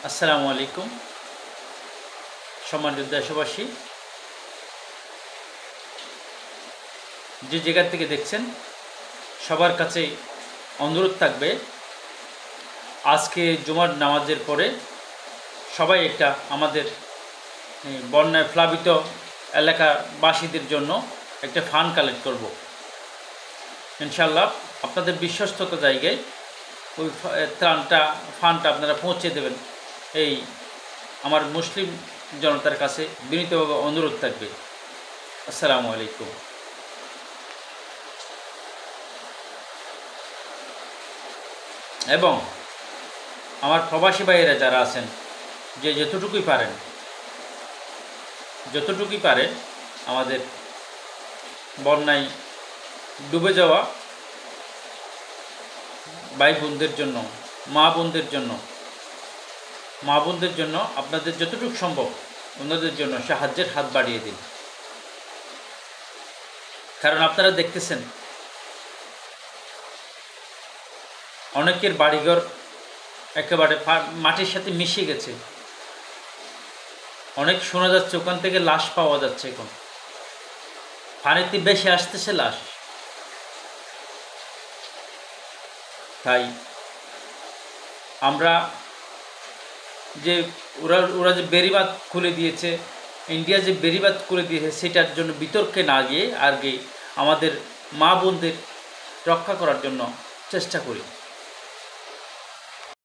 আসসালামু আলাইকুম সম্মানিত দেশবাসী, যে জায়গা থেকে দেখছেন সবার কাছে অনুরোধ থাকবে আজকে জুমার নামাজের পরে সবাই একটা আমাদের বন্যায় প্লাবিত এলাকাবাসীদের জন্য একটা ফান্ড কালেক্ট করব। ইনশাআল্লাহ আপনাদের বিশ্বস্তত জায়গায় ওই ফান্ডটা আপনারা পৌঁছে দেবেন, এই আমার মুসলিম জনতার কাছে বিনীতভাবে অনুরোধ থাকবে। আসসালামু আলাইকুম। এবং আমার প্রবাসী ভাইয়েরা যারা আছেন, যে যতটুকুই পারেন আমাদের বন্যায় ডুবে যাওয়া ভাই বোনদের জন্য, মা বোনদের জন্য আপনাদের যতটুকু সম্ভব ওনাদের জন্য সাহায্যের হাত বাড়িয়ে দিন। কারণ আপনারা দেখতেছেন অনেকের বাড়িঘর একেবারে মাটির সাথে মিশে গেছে। অনেক শোনা যাচ্ছে ওখান থেকে লাশ পাওয়া যাচ্ছে, এখন পানিতে বেশি আসতেছে লাশ। তাই আমরা যে ওরা যে বেড়িবাঁধ খুলে দিয়েছে, ইন্ডিয়া যে বেড়িবাঁধ খুলে দিয়েছে, সেটার জন্য বিতর্কে না গিয়ে আগে আমাদের মা বোনদের রক্ষা করার জন্য চেষ্টা করি।